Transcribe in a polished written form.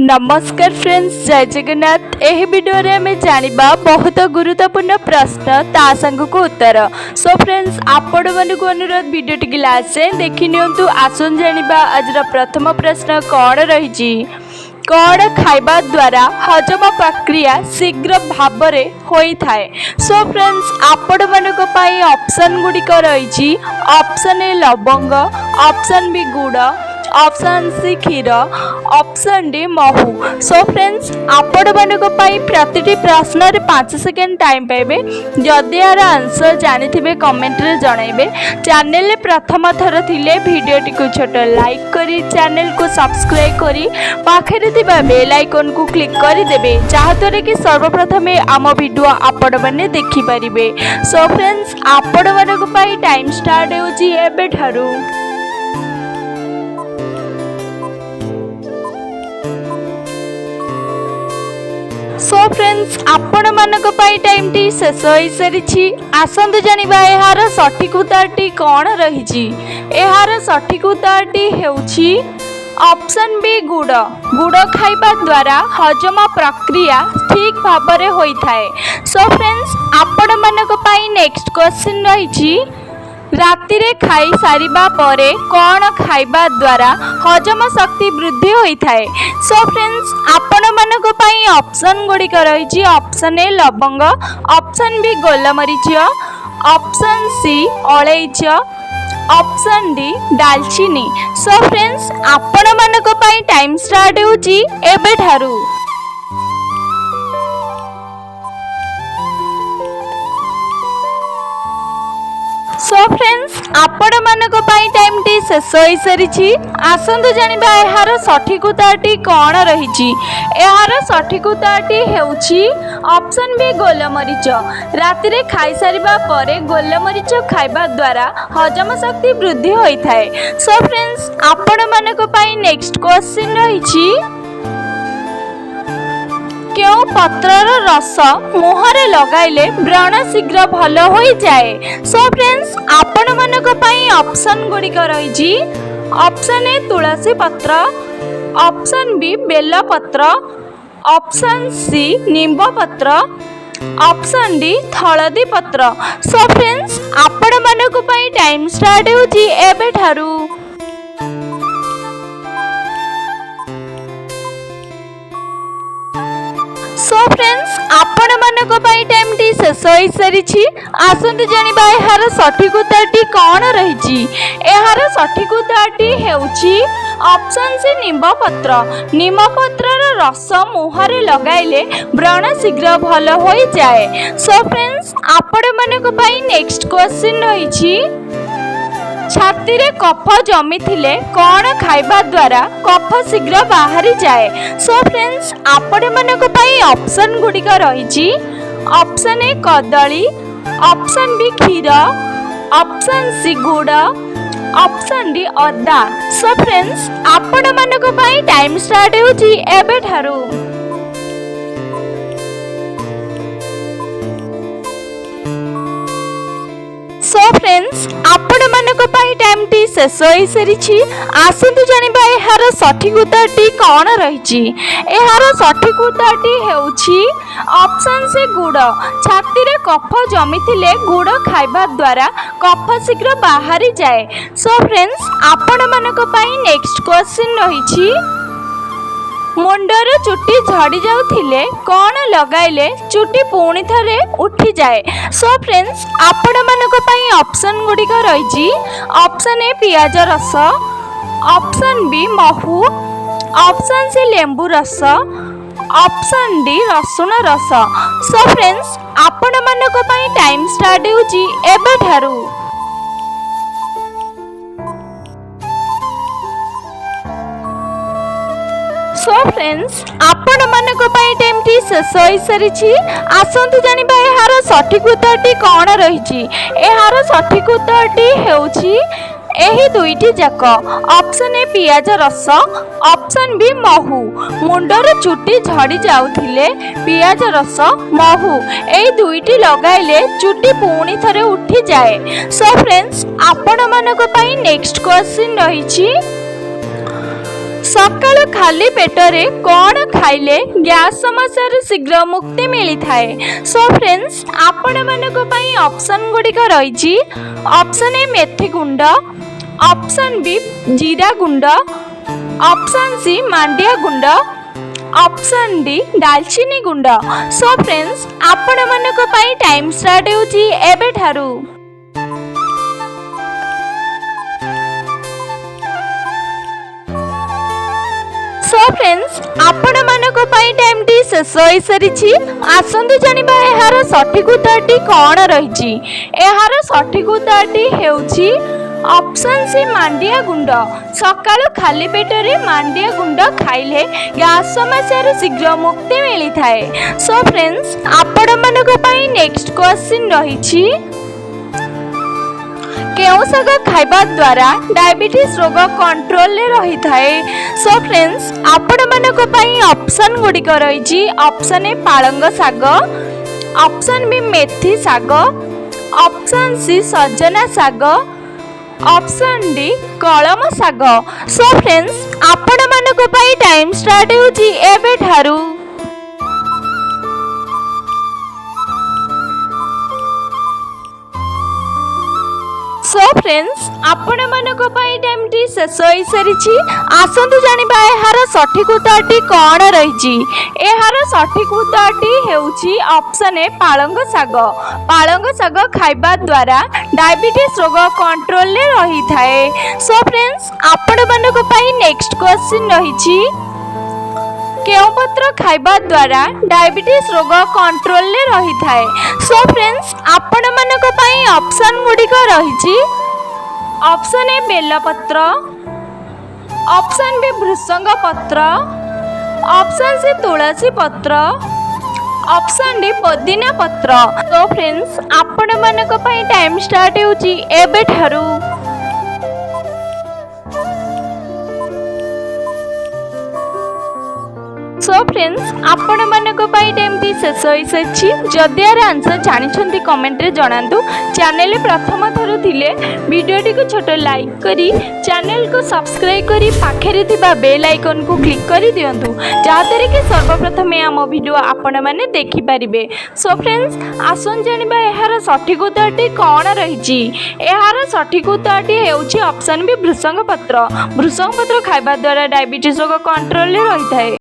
नमस्कार फ्रेंड्स, जय जगन्नाथ। यह वीडियो रे हमें जानिबा बहुत गुरुत्वपूर्ण प्रश्न ता संग को उत्तर। सो फ्रेंड्स, आपण मानक अनुरोध वीडियो टी लास्ट से देखि नियंतु। आसन जानिबा आज प्रथम प्रश्न कौन रही। कौन खाइबा द्वारा हजम प्रक्रिया शीघ्र भाव होई थाए। सो फ्रेंड्स, आपण मानक पई ऑप्शन गुडिक रही। ऑप्शन ए लवंग, ऑप्शन बी गुड़, ऑप्शन सी क्षीर, ऑप्शन डी महू। सो फ्रेंड्स, आपण मानक पई प्रतिटी प्रश्न रे 5 सेकेंड टाइम पाइबे। जदि यार आंसर जानि थिबे कमेंट रे जणाइबे। चैनल रे प्रथम थर थिले वीडियो टी को छोट लाइक करी चैनल को सब्सक्राइब करी पाखरे थिबा बेल आइकन को क्लिक करि देबे, जहा द्वारा कि सर्वप्रथम आम वीडियो आपण माने देखि परिबे। सो फ्रेंड्स, आपण मानक पई टाइम स्टार्ट होची एबे ठारू। सो फ्रेंड्स, आपण मानक पाई टाइम टी शेष हो सारी। आसंतु जानिबा एहार सठिक उत्तरटी कौन रही। एहार सठिक उत्तरटी हेउछि ऑप्शन बी गुड़। गुड़ खाइबा द्वारा हजम प्रक्रिया ठीक भाव होई थाए। सो फ्रेंड्स, आपण मानक पाई नेक्स्ट क्वेश्चन रही। राति रे खाई सारिबा परे कौन खाइबा द्वारा हजम शक्ति वृद्धि होई थाए। सो फ्रेंड्स, आपण मानक पई ऑप्शन गुडिक रही। ऑप्शन ए लवंग, ऑप्शन बी गोलमरीच, ऑप्शन सी अलैच, ऑप्शन डी दालचीनी। सो फ्रेंड्स, आपण मानक पई टाइम स्टार्ट होची एबे ठारू। सो फ्रेंड्स, आपण मानक पई टाइम टी शेष हो सारी। आसंतु जानिबा एहार सठिक उत्तरटी कौन रही। एहार सठिक उत्तरटी हेउछि ऑप्शन बी गोलमरीच। राति रे खाई सारिबा परे गोलमरीच खाइबा द्वारा हजम शक्ति वृद्धि होई थाए। सो फ्रेंड्स, आपण मानक पई नेक्स्ट क्वेश्चन रही। क्यों पत्रर रस मुहरे लगाइले व्रण शीघ्र भल हो जाए। सो फ्रेंड्स, आपण मानक पई ऑप्शन गुडिक रही। ऑप्शन ए तुलसी पत्र, ऑप्शन बी बेल पत्र, ऑप्शन सी नींब पत्र, ऑप्शन डी हलदी पत्र। सो फ्रेंड्स, आपण मानक पई टाइम स्टार्ट होची एबे ठारू। सो फ्रेंड्स, आपण मानक पई टाइम टी शेष हो सारी। आसंतु जानिबा एहार सठिक उत्तरटी कौन रही। एहार सठिक उत्तरटी हेउछि ऑप्शन सी नींब पत्र। नींब पत्रर रस मुहरे लगाइले व्रण शीघ्र भल हो जाए। सो फ्रेंड्स, आपण मानक पई नेक्स्ट क्वेश्चन रही। छाती रे कफ जमी थिले कौन खाइबा द्वारा कफ शीघ्र बाहरी जाए। सो फ्रेंड्स, आपण मानक पई ऑप्शन गुडिक रही। ऑप्शन ए कदली, ऑप्शन बी क्षीर, ऑप्शन सी गुड़, ऑप्शन डी अदा। सो फ्रेंड्स, आपण मानक पई टाइम स्टार्ट होची एबे ठारू। सो फ्रेंड्स, आपण मानक पई टाइम टी शेष हो सारी। आसंतु जानिबा एहार सठिक उत्तरटी कौन रही। एहार सठिक उत्तरटी हेउछि ऑप्शन से गुड़। छाती रे कफ जमी थिले गुड़ खाइबा द्वारा कफ शीघ्र बाहरी जाए। सो फ्रेंड्स, आपण मानक पई नेक्स्ट क्वेश्चन रही। मुंडर चुटी झड़ी जाउथिले कौन लगाइले चुटी पुणी थरे उठी जाए। सो फ्रेंड्स, आपण मानक पई ऑप्शन गुडिक रही। ऑप्शन ए पियाज रस, ऑप्शन बी महू, ऑप्शन सी लेंबू रस, ऑप्शन डी रसुण रस। सो फ्रेंड्स, आपण मानक पई टाइम स्टार्ट होची एबे ठारू। सो फ्रेंड्स, आपण मानक पई टाइम टी शेष हो सारी। आसंतु जानिबा एहार सठिक उत्तरटी कौन रही। एहार सठिक उत्तरटी हेउछि एही दुईटी जाक। ऑप्शन ए पियाज रस, ऑप्शन बी महू। मुंडर चुटी झड़ी जाउथिले पियाज रस महू एही दुईटी लगाइले चुटी पुणी थरे उठी जाए। सो फ्रेंड्स, आपण मानक पई नेक्स्ट क्वेश्चन रही। ସକାଳୁ ଖାଲି ପେଟରେ କ'ଣ ଖାଇଲେ ଗ୍ୟାସ୍ ସମସ୍ୟାରୁ ଶୀଘ୍ର ମୁକ୍ତି ମିଳିଥାଏ? ସୋ ଫ୍ରେଣ୍ଡସ୍, ଆପଣମାନଙ୍କ ପାଇଁ ଅପସନ୍ ଗୁଡ଼ିକ ରହିଛି। ଅପସନ୍ ଏ ମେଥି ଗୁଣ୍ଡ, ଅପସନ୍ ବି ଜିରା ଗୁଣ୍ଡ, ଅପସନ୍ ସି ମାଣ୍ଡିଆ ଗୁଣ୍ଡ, ଅପସନ୍ ଡି ଡାଲଚିନି ଗୁଣ୍ଡ। ସୋ ଫ୍ରେଣ୍ଡସ୍, ଆପଣମାନଙ୍କ ପାଇଁ ଟାଇମ୍ ଷ୍ଟାର୍ଟ ହେଉଛି ଏବେଠାରୁ। ସୋ ଫ୍ରେଣ୍ଡସ୍, ଆପଣମାନଙ୍କ ପାଇଁ ଟାଇମ୍ଟି ଶେଷ ହୋଇସାରିଛି। ଆସନ୍ତୁ ଜାଣିବା ଏହାର ସଠିକ୍ ଉତ୍ତରଟି କ'ଣ ରହିଛି। ଏହାର ସଠିକ୍ ଉତ୍ତରଟି ହେଉଛି ଅପସନ୍ ସି ମାଣ୍ଡିଆ ଗୁଣ୍ଡ। ସକାଳୁ ଖାଲି ପେଟରେ ମାଣ୍ଡିଆ ଗୁଣ୍ଡ ଖାଇଲେ ଗ୍ୟାସ୍ ସମସ୍ୟାରୁ ଶୀଘ୍ର ମୁକ୍ତି ମିଳିଥାଏ। ସୋ ଫ୍ରେଣ୍ଡସ୍, ଆପଣମାନଙ୍କ ପାଇଁ ନେକ୍ସଟ କ୍ୱେଶ୍ଚିନ୍ ରହିଛି, କେଉଁ ଶାଗ ଖାଇବା ଦ୍ୱାରା ଡାଇବେଟିସ୍ ରୋଗ କଣ୍ଟ୍ରୋଲରେ ରହିଥାଏ? ସୋ ଫ୍ରେଣ୍ଡସ୍, ଆପଣମାନଙ୍କ ପାଇଁ ଅପସନ୍ ଗୁଡ଼ିକ ରହିଛି। ଅପସନ୍ ଏ ପାଳଙ୍ଗ ଶାଗ, ଅପସନ୍ ବି ମେଥି ଶାଗ, ଅପସନ୍ ସି ସଜନା ଶାଗ, ଅପସନ୍ ଡି କଳମ ଶାଗ। ସୋ ଫ୍ରେଣ୍ଡସ୍, ଆପଣମାନଙ୍କ ପାଇଁ ଟାଇମ୍ ଷ୍ଟାର୍ଟ ହେଉଛି ଏବେଠାରୁ। ସୋ ଫ୍ରେଣ୍ଡସ୍, ଆପଣମାନଙ୍କ ପାଇଁ ଟାଇମ୍ଟି ଶେଷ ହୋଇସାରିଛି। ଆସନ୍ତୁ ଜାଣିବା ଏହାର ସଠିକ୍ ଉତ୍ତରଟି କ'ଣ ରହିଛି। ଏହାର ସଠିକ୍ ଉତ୍ତରଟି ହେଉଛି ଅପସନ୍ ଏ ପାଳଙ୍ଗ ଶାଗ। ପାଳଙ୍ଗ ଶାଗ ଖାଇବା ଦ୍ୱାରା ଡାଇବେଟିସ୍ ରୋଗ କଣ୍ଟ୍ରୋଲରେ ରହିଥାଏ। ସୋ ଫ୍ରେଣ୍ଡସ୍, ଆପଣମାନଙ୍କ ପାଇଁ ନେକ୍ସଟ କ୍ୱେଶ୍ଚିନ୍ ରହିଛି, କେଉଁ ପତ୍ର ଖାଇବା ଦ୍ୱାରା ଡାଇବେଟିସ୍ ରୋଗ କଣ୍ଟ୍ରୋଲରେ ରହିଥାଏ? ସୋ ଫ୍ରେଣ୍ଡସ୍, ଆପଣମାନଙ୍କ ପାଇଁ ଅପସନ୍ ଗୁଡ଼ିକ ରହିଛି। ଅପସନ୍ ଏ ବେଲପତ୍ର, ଅପସନ୍ ବି ଭୃଷଙ୍ଗ ପତ୍ର, ଅପସନ୍ ସି ତୁଳସୀ ପତ୍ର, ଅପସନ୍ ଡି ପୋଦିନା ପତ୍ର। ସୋ ଫ୍ରେଣ୍ଡସ୍, ଆପଣମାନଙ୍କ ପାଇଁ ଟାଇମ୍ ଷ୍ଟାର୍ଟ ହେଉଛି ଏବେଠାରୁ। ସୋ ଫ୍ରେଣ୍ଡସ୍, ଆପଣମାନଙ୍କ ପାଇଁ ଟାଇମ୍ଟି ଶେଷ ହୋଇସାରିଛି। ଯଦି ଏହାର ଆନ୍ସର୍ ଜାଣିଛନ୍ତି କମେଣ୍ଟରେ ଜଣାନ୍ତୁ। ଚ୍ୟାନେଲରେ ପ୍ରଥମ ଥର ଥିଲେ ଭିଡ଼ିଓଟିକୁ ଛୋଟ ଲାଇକ୍ କରି ଚ୍ୟାନେଲକୁ ସବସ୍କ୍ରାଇବ୍ କରି ପାଖରେ ଥିବା ବେଲ୍ ଆଇକନ୍କୁ କ୍ଲିକ୍ କରିଦିଅନ୍ତୁ, ଯାହାଦ୍ୱାରା କି ସର୍ବପ୍ରଥମେ ଆମ ଭିଡ଼ିଓ ଆପଣମାନେ ଦେଖିପାରିବେ। ସୋ ଫ୍ରେଣ୍ଡସ୍, ଆସନ୍ତୁ ଜାଣିବା ଏହାର ସଠିକ୍ ଉତ୍ତରଟି କ'ଣ ରହିଛି। ଏହାର ସଠିକ୍ ଉତ୍ତରଟି ହେଉଛି ଅପସନ୍ ବି ଭୃଷଙ୍ଗ ପତ୍ର। ଭୃଷଙ୍ଗ ପତ୍ର ଖାଇବା ଦ୍ୱାରା ଡାଇବେଟିସ୍ ରୋଗ କଣ୍ଟ୍ରୋଲରେ ରହିଥାଏ।